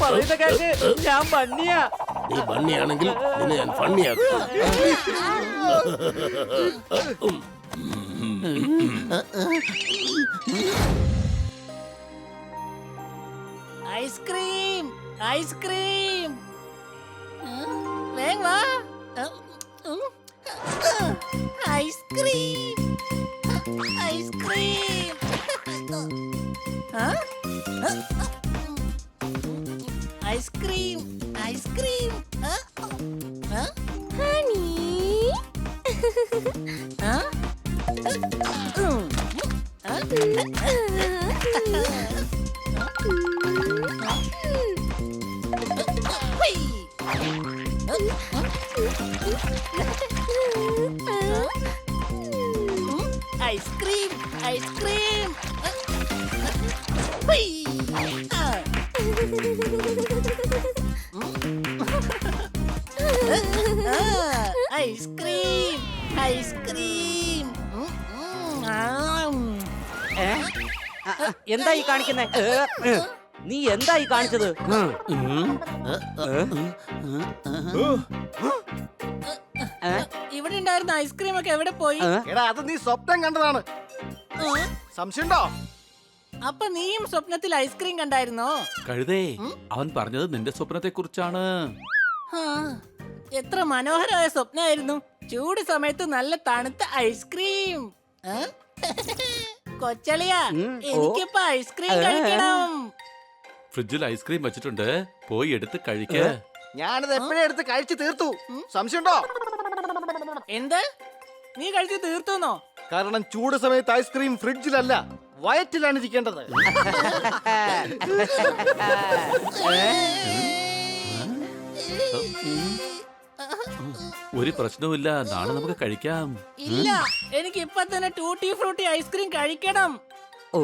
പറയുന്ന കേക്ക്, ഞാൻ ബണ്ണിയാ. നീ ബണ്ണിയാണെങ്കിൽ നിന്നെ ഞാൻ ഫണ്ണിയാക്കും. ഐസ്ക്രീം ഐസ്ക്രീം വേഗം വാ. Ice cream ice cream ice cream ice cream honey ice cream ice cream ice cream ice cream. എന്താ ഈ കാണിക്കുന്നേ? നീ എന്താ ഈ കാണിച്ചത്? ഇവിടെ ഉണ്ടായിരുന്ന ഐസ്ക്രീം ഒക്കെ എവിടെ പോയി? എടാ അത് നീ സ്വപ്നം കണ്ടതാണ്. സംശയമുണ്ടോ? അപ്പൊ നീയും സ്വപ്നത്തിൽ ഐസ്ക്രീം കണ്ടായിരുന്നോ? കഴുതേ, അവൻ പറഞ്ഞത് നിന്റെ സ്വപ്നത്തെ കുറിച്ചാണ്. എത്ര മനോഹരമായ സ്വപ്നമായിരുന്നു. ചൂട് സമയത്ത് നല്ല തണുത്ത ഐസ്ക്രീം. കൊച്ചളിയാ, എനിക്കിപ്പോ ഐസ്ക്രീം കഴിക്കണം. ഫ്രിഡ്ജിൽ ഐസ്ക്രീം വെച്ചിട്ടുണ്ട്, പോയി എടുത്ത് കഴിക്ക. ഞാനത് എപ്പോഴേ എടുത്ത് കഴിച്ചു തീർത്തു. സംശയമുണ്ടോ? എന്ത്? നീ കഴിച്ചു തീർത്തുന്നോ? കാരണം ചൂട് സമയത്ത് ഐസ്ക്രീം ഫ്രിഡ്ജിലല്ല, വയറ്റിലാണ് ഇരിക്കേണ്ടത്. ഒരു പ്രശ്നവുമില്ല, നാളെ നമുക്ക് കഴിക്കാം. ഇല്ല, എനിക്ക് ഇപ്പൊ തന്നെ ടൂട്ടി ഫ്രൂട്ടി ഐസ്ക്രീം കഴിക്കണം. ഓ,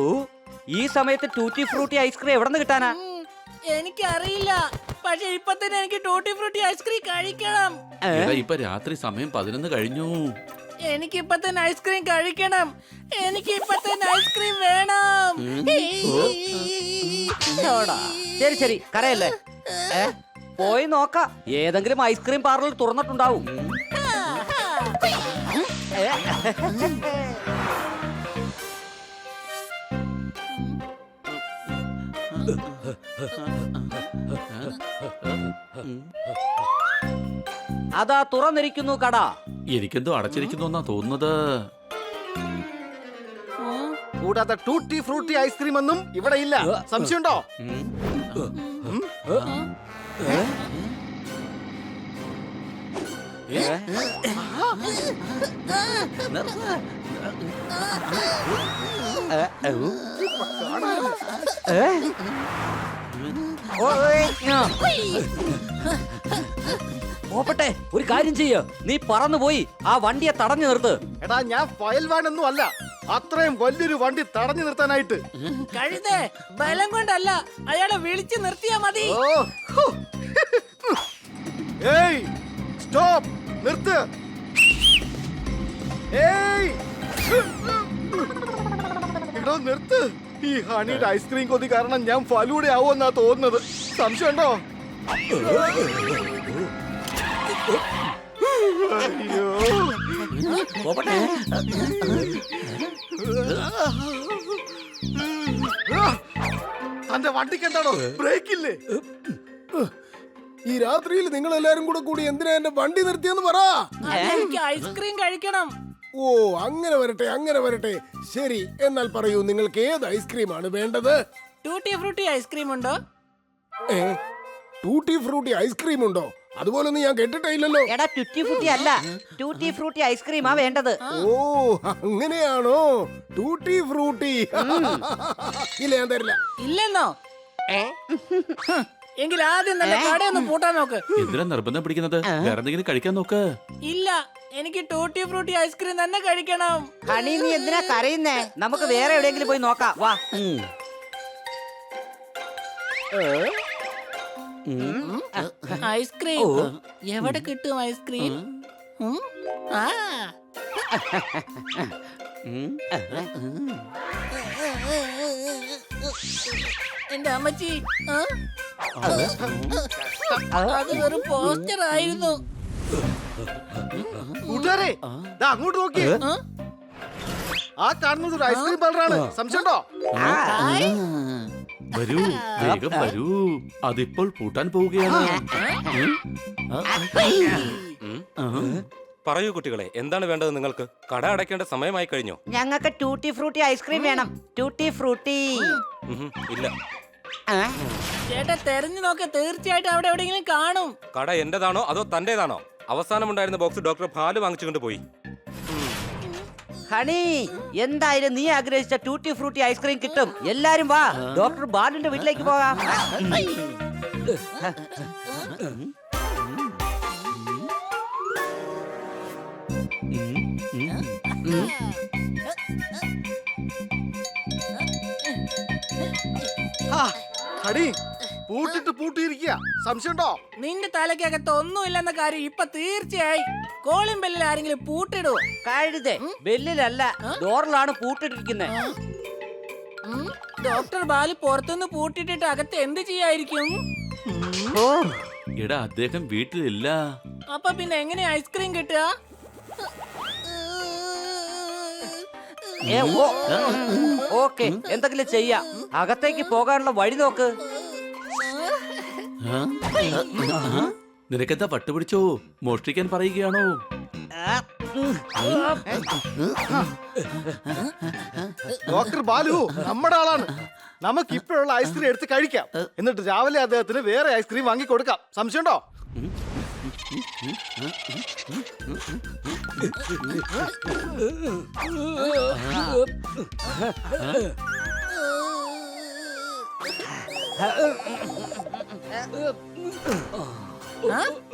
ഈ സമയത്ത് ടൂറ്റി ഫ്രൂട്ടി ഐസ്ക്രീം എവിടെ നിന്ന് കിട്ടാനാ? എനിക്കറിയില്ല, പക്ഷെ ഇപ്പൊ തന്നെ എനിക്ക് ടൂട്ടി ഫ്രൂട്ടി ഐസ്ക്രീം കഴിക്കണം. ഇപ്പൊ രാത്രി സമയം 11 കഴിഞ്ഞു. എനിക്ക് ഇപ്പൊ തന്നെ ഐസ്ക്രീം കഴിക്കണം. എനിക്ക് ഇപ്പൊ തന്നെ ഐസ്ക്രീം വേണം. ശരി ശരി, കരയല്ലേ. പോയി നോക്കാം, ഏതെങ്കിലും ഐസ്ക്രീം പാർലർ തുറന്നിട്ടുണ്ടാവും. അതാ തുറന്നിരിക്കുന്നു കട. എനിക്കെന്തോ അടച്ചിരിക്കുന്നു എന്നാ തോന്നുന്നത്. കൂടാതെ ടൂട്ടി ഫ്രൂട്ടി ഐസ്ക്രീം ഒന്നും ഇവിടെ ഇല്ല. സംശയമുണ്ടോ? പോപ്പട്ടെ, ഒരു കാര്യം ചെയ്യ, നീ പറന്നു പോയി ആ വണ്ടിയെ തടഞ്ഞു നിർത്ത്. എടാ ഞാൻ ഫയൽ വാനൊന്നും അല്ല, അത്രയും വലിയൊരു വണ്ടി തടഞ്ഞു നിർത്താനായിട്ട്. കഴുതേ, ബലം കൊണ്ടല്ല, അയാളെ വിളിച്ചു നിർത്തിയാ മതി. ഏയ് സ്റ്റോപ്പ്, നിർത്ത്. ഏയ് എടോ നിർത്ത്. ഈ ഹണിയുടെ ഐസ്ക്രീം കൊതി കാരണം ഞാൻ ഫലൂടെ ആവുമെന്നാ തോന്നുന്നത്. സംശയമുണ്ടോ? അയ്യോ, തന്റെ വണ്ടിക്ക് എന്താണോ ബ്രേക്ക് ഇല്ലേ? ഈ രാത്രിയിൽ നിങ്ങൾ എല്ലാരും കൂടി എന്തിനാ എന്റെ വണ്ടി നിർത്തിയെന്ന് പറ. എനിക്ക് ഐസ്ക്രീം കഴിക്കണം. ഓ, അങ്ങനെ വരട്ടെ, അങ്ങനെ വരട്ടെ. ശരി, എന്നാൽ പറയൂ, നിങ്ങൾക്ക് ഏത് ഐസ്ക്രീമാണ് വേണ്ടത്? ടൂട്ടി ഫ്രൂട്ടി ഐസ്ക്രീം ഉണ്ടോ? ടൂട്ടി ഫ്രൂട്ടി ഐസ്ക്രീം ഉണ്ടോ? അതുപോലൊന്നും ഞാൻ കേട്ടിട്ടേ ഇല്ലല്ലോ. എടാ, ടൂറ്റി ഫ്രൂട്ടി അല്ല, ടൂറ്റി ഫ്രൂട്ടി ഐസ്ക്രീമാ വേണ്ടത്. ഓ, അങ്ങനെയാണോ? ടൂട്ടി ഫ്രൂട്ടി ഇല്ല, ഞാൻ തരില്ല. ഇല്ലെന്നോ? എങ്കിൽ ആദ്യം നല്ല കടയൊന്ന് പൂട്ടാൻ നോക്ക്. എന്തിനാ നിർബന്ധം പിടിക്കുന്നത്? വേറെ എന്തെങ്കിലും കഴിക്കാൻ നോക്ക്. ഇല്ല, എനിക്ക് ടൂട്ടി ഫ്രൂട്ടി ഐസ്ക്രീം തന്നെ കഴിക്കണം. ഹണി, നീ എന്തിനാ കരയുന്നേ? നമുക്ക് വേറെ എവിടെയെങ്കിലും പോയി നോക്കാം, വാ. ഐസ്ക്രീം എവിടെ കിട്ടും ഐസ്ക്രീം? ഉം? ആ എന്റെ അമ്മച്ചി, ആ? അത് വെറും പോസ്റ്റർ ആയിരുന്നു. കൂട്ടുകാരെ ദാ അങ്ങോട്ട് നോക്കി. ആ? ആ കാണുന്നത് ഒരു ഐസ്ക്രീം പാർലറാണ്. സംശയമുണ്ടോ? ഹായ്. വരൂ, വേഗം വരൂ. അതിപ്പോൾ പൂട്ടാൻ പോവുകയാണ്. പറയൂ കുട്ടികളെ, എന്താണ് വേണ്ടത് നിങ്ങൾക്ക്? കട അടയ്ക്കേണ്ട സമയമായി കഴിഞ്ഞോ? ഞങ്ങൾക്ക് ടൂട്ടി ഫ്രൂട്ടി ഐസ്ക്രീം വേണം. Tutti Frooti. ഇല്ല. ചേട്ടാ തെരഞ്ഞു നോക്ക, തീർച്ചയായിട്ടും അവിടെ എവിടെയെങ്കിലും കാണും. കട എന്റേതാണോ അതോ തന്റേതാണോ? അവസാനമുണ്ടായിരുന്ന ബോക്സ് ഡോക്ടർ പാല് വാങ്ങിച്ചു കൊണ്ടുപോയി. ഹണി, എന്തായാലും നീ ആഗ്രഹിച്ച ടൂട്ടി ഫ്രൂട്ടി ഐസ്ക്രീം കിട്ടും. എല്ലാരും വാ, ഡോക്ടർ ബാലുന്റെ വീട്ടിലേക്ക് പോകാം. ഹണി പൂട്ടിട്ട് പൂട്ടിയിരിക്കുക. സംശയമുണ്ടോ? നിന്റെ തലയ്ക്കകത്ത് ഒന്നുമില്ലെന്ന കാര്യം ഇപ്പൊ തീർച്ചയായി. കോളിംഗ് ബെല്ലിൽ ആരെങ്കിലും പൂട്ടിടുവോ? കഴുതേ, ബെല്ലിലല്ല ഡോറിലാണ് പൂട്ടിട്ടിരിക്കുന്നത്. ഡോക്ടർ ബാലു പുറത്തുനിന്ന് പൂട്ടിട്ടിട്ട് അകത്ത് എന്ത് ചെയ്യായിരിക്കും? എടാ, അദ്ദേഹം വീട്ടിലില്ല. അപ്പൊ പിന്നെ എങ്ങനെ ഐസ്ക്രീം കിട്ടുക? ഓക്കെ, എന്തെങ്കിലും ചെയ്യാം. അകത്തേക്ക് പോകാനുള്ള വഴി നോക്ക്. നിനക്കെന്താ പട്ടുപിടിച്ചോ? മോഷ്ടിക്കാൻ പറയുകയാണോ? ഡോക്ടർ ബാലു നമ്മുടെ ആളാണ്. നമുക്ക് ഇപ്പോഴുള്ള ഐസ്ക്രീം എടുത്ത് കഴിക്കാം. എന്നിട്ട് രാവിലെ അദ്ദേഹത്തിന് വേറെ ഐസ്ക്രീം വാങ്ങി കൊടുക്കാം. സംശയമുണ്ടോ?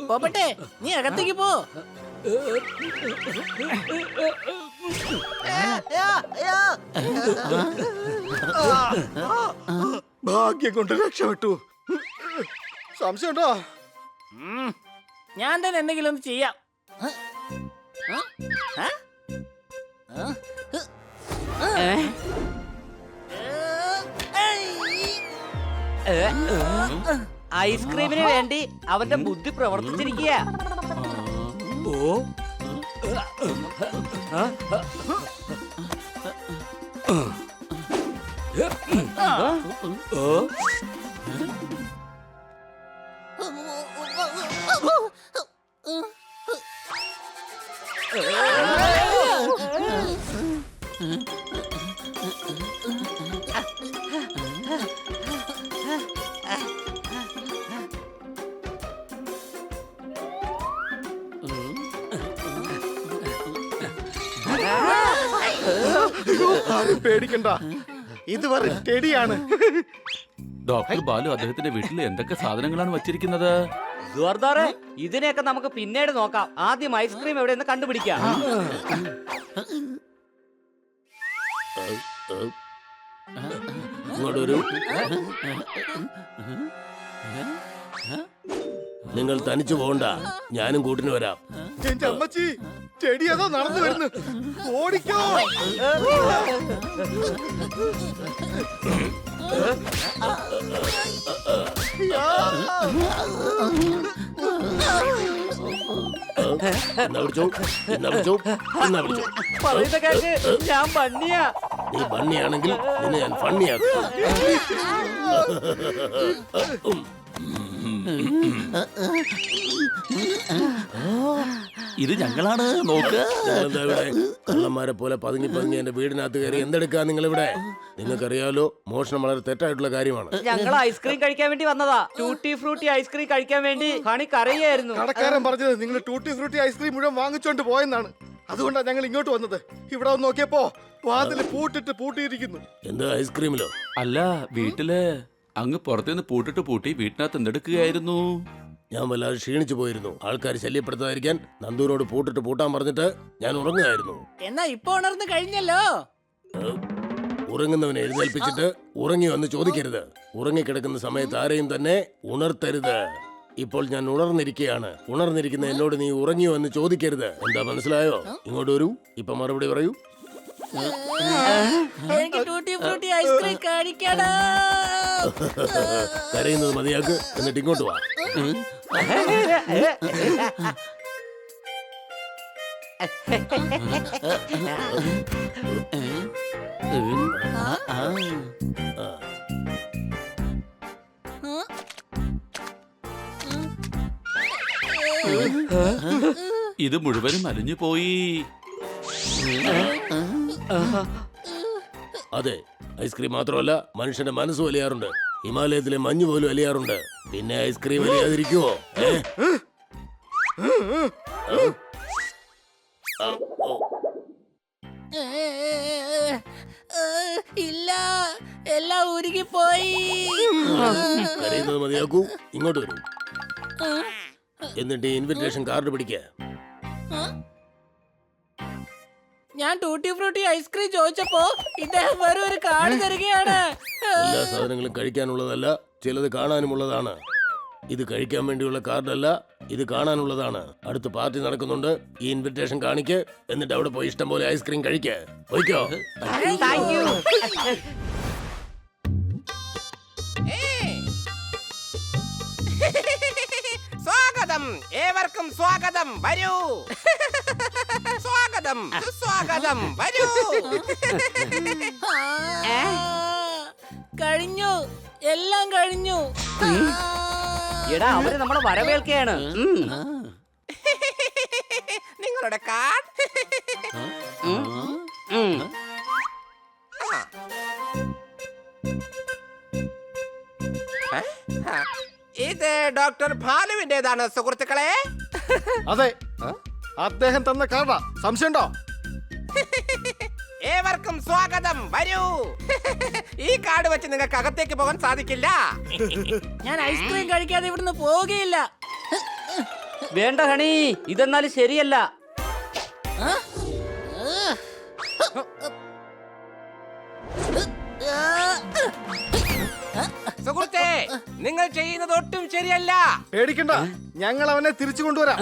പോപ്പട്ടെ, നീ അകത്തേക്ക് പോ. ഭാഗ്യം കൊണ്ട് രക്ഷപ്പെട്ടു. സംശയമുണ്ടോ? ഞാൻ തന്നെ എന്തെങ്കിലും ഒന്ന് ചെയ്യാം. ഐസ്ക്രീമിന് വേണ്ടി അവന്റെ ബുദ്ധി പ്രവർത്തിച്ചിരിക്കുക. ആരും പേടിക്കണ്ട, ഇത് വെറും ടെഡിയാണ്. ഡോക്ടർ ബാലു അദ്ദേഹത്തിന്റെ വീട്ടിൽ എന്തൊക്കെ സാധനങ്ങളാണ് വച്ചിരിക്കുന്നത്? ജോർദാറെ, ഇതിനെയൊക്കെ നമുക്ക് പിന്നീട് നോക്കാം. ആദ്യം ഐസ്ക്രീം എവിടെയെന്ന് കണ്ടുപിടിക്കാം. ഇങ്ങോട്ടൊരു നിങ്ങൾ തനിച്ചു പോകണ്ട, ഞാനും കൂട്ടിന് വരാം. എന്റെ അമ്മച്ചി, ടെഡി അതോ നടന്നു വരുന്നു. ഓടിക്കോ. എന്നാ വിളിച്ചോ, എന്നാ വിളിച്ചോ, എന്നാ വിളിച്ചോ. പറയുന്ന കേക്ക്, ഞാൻ ബണ്ണിയാ. നീ ബണ്ണിയാണെങ്കിൽ നിന്നെ ഞാൻ ഫണ്ണിയാക്കും. ഇത് ഞങ്ങളാണ്, നോക്ക്. നിങ്ങളെന്താ ഇവിടെ കള്ളന്മാരെ പോലെ പതുങ്ങി പതുങ്ങി എന്റെ വീടിനകത്ത് കയറി എന്തെടുക്കാ നിങ്ങൾ ഇവിടെ? നിങ്ങൾക്കറിയാലോ, മോഷണം വളരെ തെറ്റായിട്ടുള്ള കാര്യമാണ്. ഞങ്ങൾ ഐസ്ക്രീം കഴിക്കാൻ വേണ്ടി വന്നതാ. ടൂട്ടി ഫ്രൂട്ടി ഐസ്ക്രീം കഴിക്കാൻ വേണ്ടി ഹണി കരയായിരുന്നു. കടക്കാരൻ പറഞ്ഞത് നിങ്ങൾ ടൂട്ടി ഫ്രൂട്ടി ഐസ്ക്രീം മുഴുവൻ വാങ്ങിച്ചോണ്ട് പോയെന്നാണ്. അതുകൊണ്ടാണ് ഞങ്ങൾ ഇങ്ങോട്ട് വന്നത്. ഇവിടെ വന്ന് നോക്കിയപ്പോ വാതില് പൂട്ടിട്ട് പൂട്ടിയിരിക്കുന്നു. എന്താ ഐസ്ക്രീമിലോ? അല്ല, വീട്ടില്. അങ്ങ് പുറത്തുനിന്ന് പൂട്ടിട്ട് പൂട്ടി വീട്ടിനകത്ത് എന്തെടുക്കുകയായിരുന്നു? ഞാൻ വല്ലാതെ ക്ഷീണിച്ചു പോയിരുന്നു. ആൾക്കാർ ശല്യപ്പെടുത്താതിരിക്കാൻ നന്ദൂരോട് പൂട്ടിട്ട് പൂട്ടാൻ പറഞ്ഞിട്ട് ഞാൻ ഉറങ്ങുകയായിരുന്നു. എന്നാ ഇപ്പൊ ഉണർന്നു കഴിഞ്ഞല്ലോ. ഉറങ്ങുന്നവനെ എഴുന്നേൽപ്പിച്ചിട്ട് ഉറങ്ങി വന്ന് ചോദിക്കരുത്. ഉറങ്ങിക്കിടക്കുന്ന സമയത്ത് ആരെയും തന്നെ ഉണർത്തരുത്. ഇപ്പോൾ ഞാൻ ഉണർന്നിരിക്കുകയാണ്. ഉണർന്നിരിക്കുന്ന എന്നോട് നീ ഉറങ്ങിയോ എന്ന് ചോദിക്കരുത്. എന്താ മനസ്സിലായോ? ഇങ്ങോട്ട് വരൂ, ഇപ്പൊ മറുപടി പറയൂ. എനിക്ക് ടൂട്ടി ഫ്രൂട്ടി ഐസ്ക്രീം കഴിക്കണം. കരയുന്നത് മതിയാക്ക്, എന്നിട്ട് ഇങ്ങോട്ട് വാ. ഇത് മുഴുവനും അലിഞ്ഞു പോയി. അതെ, ഐസ്ക്രീം മാത്രമല്ല മനുഷ്യന്റെ മനസ്സ് വലിയാറുണ്ട്. ഹിമാലയത്തിലെ മഞ്ഞ് പോലും വലിയാറുണ്ട്. പിന്നെ ഐസ്ക്രീം വലിയാതിരിക്കുവോ? ഇല്ല, എല്ലാം ഉരുകിപ്പോയി. കരയുന്നത് മതിയാക്കൂ, ഇങ്ങോട്ട് വരൂ. എന്നിട്ട് ഈ ഇൻവിറ്റേഷൻ കാർഡ് പിടിക്ക. ഞാൻ ടൂട്ടി ഫ്രൂട്ടി ഐസ്ക്രീം ചോദിച്ചപ്പോ ഇദ്ദേഹം വെറും ഒരു കാർഡ് തരികയാണ്. എല്ലാ സാധനങ്ങളും കഴിക്കാനുള്ളതല്ല, ചിലത് കാണാനുമുള്ളതാണ്. ഇത് കഴിക്കാൻ വേണ്ടിയുള്ള കാർഡല്ല, ഇത് കാണാനുള്ളതാണ്. അടുത്ത പാർട്ടി നടക്കുന്നുണ്ട്. ഈ ഇൻവിറ്റേഷൻ കാണിക്ക്, എന്നിട്ട് അവിടെ പോയി ഇഷ്ടം പോലെ ഐസ്ക്രീം കഴിക്ക. പോയിക്കോ. Thank you. സ്വാഗതം, ഏവർക്കും സ്വാഗതം. വരൂ. സ്വാഗതം, സ്വാഗതം. വരൂ. കഴിഞ്ഞു, എല്ലാം കഴിഞ്ഞു. എടാ, അവര് നമ്മളെ വരവേൽക്കുകയാണ്. നിങ്ങളുടെ കാർഡ്. ഇത് ഡോക്ടർ ഭാലുവിന്റേതാണ് സുഹൃത്തുക്കളെ. അതെ, അദ്ദേഹം തന്ന കാർഡാ. സംശയമുണ്ടോ? ഏവർക്കും സ്വാഗതം. വരൂ. ഈ കാർഡ് വെച്ച് നിങ്ങൾക്ക് അകത്തേക്ക് പോകാൻ സാധിക്കില്ല. ഞാൻ ഐസ്ക്രീം കഴിക്കാതെ ഇവിടുന്ന് പോവുകയില്ല. വേണ്ട ഹണി, ഇതെന്നാലും ശരിയല്ല. സുഹൃത്തെ, നിങ്ങൾ ചെയ്യുന്നത് ഒട്ടും ശരിയല്ല. പേടിക്കണ്ട, ഞങ്ങൾ അവനെ തിരിച്ചു കൊണ്ടുവരാം.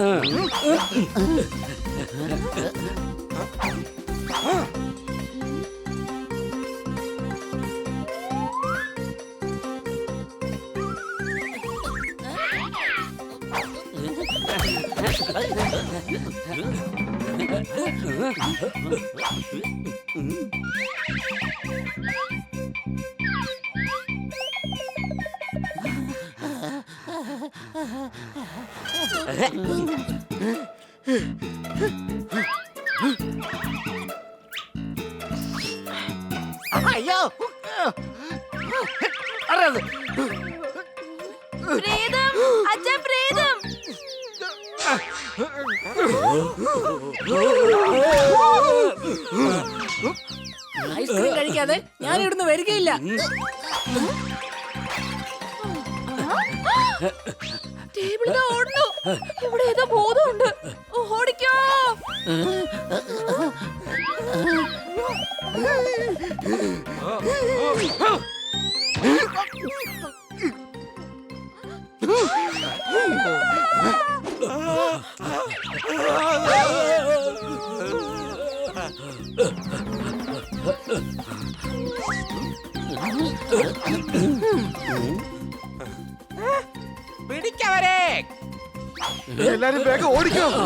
അയ്യോ, ഐസ്ക്രീം കഴിക്കാതെ ഞാൻ ഇവിടുന്ന് വരികയില്ല. ടേബിളിൽ ഓടുന്നു. ഇവിടെ ഏതോ ബോധമുണ്ട്. ഓടിക്കോ. പിടിക്കവരെ. എല്ലാരും വേഗം ഓടിക്കണം.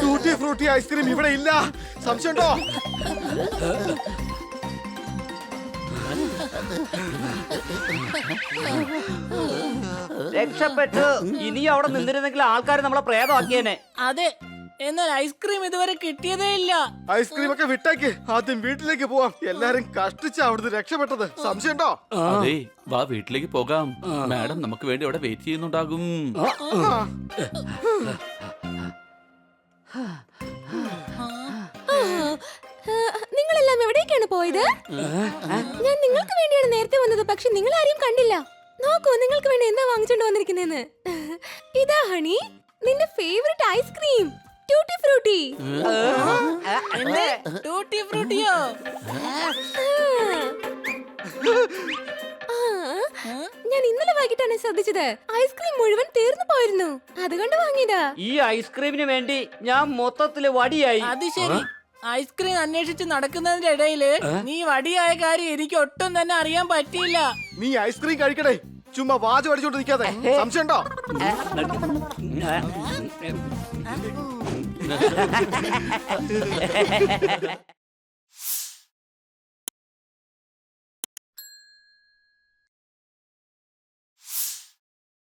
ടൂട്ടി ഫ്രൂട്ടി ഐസ്ക്രീം ഇവിടെ ഇല്ല. സംശയമുണ്ടോ? രക്ഷപ്പെട്ടു. ഇനിയും അവിടെ നിന്നിരുന്നെങ്കിൽ ആൾക്കാർ നമ്മളെ പ്രേതമാക്കിയേനെ. അതെ, എന്നാൽ ഐസ്ക്രീം ഇതുവരെ കിട്ടിയതേ ഇല്ല. ഐസ്ക്രീം ഒക്കെ വിട്ടേക്ക്, ആദ്യം വീട്ടിലേക്ക് പോവാം. എല്ലാരും കഷ്ടിച്ച് അവിടുന്ന് രക്ഷപ്പെട്ടത്. സംശയമുണ്ടോ? അതെ, വാ വീട്ടിലേക്ക് പോകാം. മാഡം നമുക്ക് വേണ്ടി അവിടെ വെയിറ്റ് ചെയ്യുന്നുണ്ടാകും. നിങ്ങളെല്ലാം എവിടേക്കാണ് പോയത്? ഞാൻ നിങ്ങൾക്ക് വേണ്ടിയാണ് നേരത്തെ വന്നത്, പക്ഷെ നിങ്ങൾ ആരെയും കണ്ടില്ല. നോക്കൂ നിങ്ങൾക്ക് വേണ്ടി എന്താ വാങ്ങിച്ചോണ്ട് വന്നിരിക്കുന്നേന്ന്. ഇതാ ഹണി, നിന്റെ favourite ice cream tutti frutti. Tutti ഫ്രൂട്ടിയോ? ഞാൻ ഇന്നലെ വൈകിട്ടാണ് ശ്രദ്ധിച്ചത്. ഐസ്ക്രീം മുഴുവൻ തീർന്നു പോയിരുന്നു, അതുകൊണ്ട് വാങ്ങിയതാ. ഈ ഐസ്ക്രീമിന് വേണ്ടി ഞാൻ മൊത്തത്തില് വടിയായി. അത് ശരി. ഐസ്ക്രീം അന്വേഷിച്ച് നടക്കുന്നതിന്റെ ഇടയില് നീ വടിയായ കാര്യം എനിക്ക് ഒട്ടും തന്നെ അറിയാൻ പറ്റിയില്ല. നീ ഐസ്ക്രീം കഴിക്കടേ, ചുമ്മാ വാചം അടിച്ചോണ്ട് നിൽക്കാതെ. സംശയമുണ്ടോ?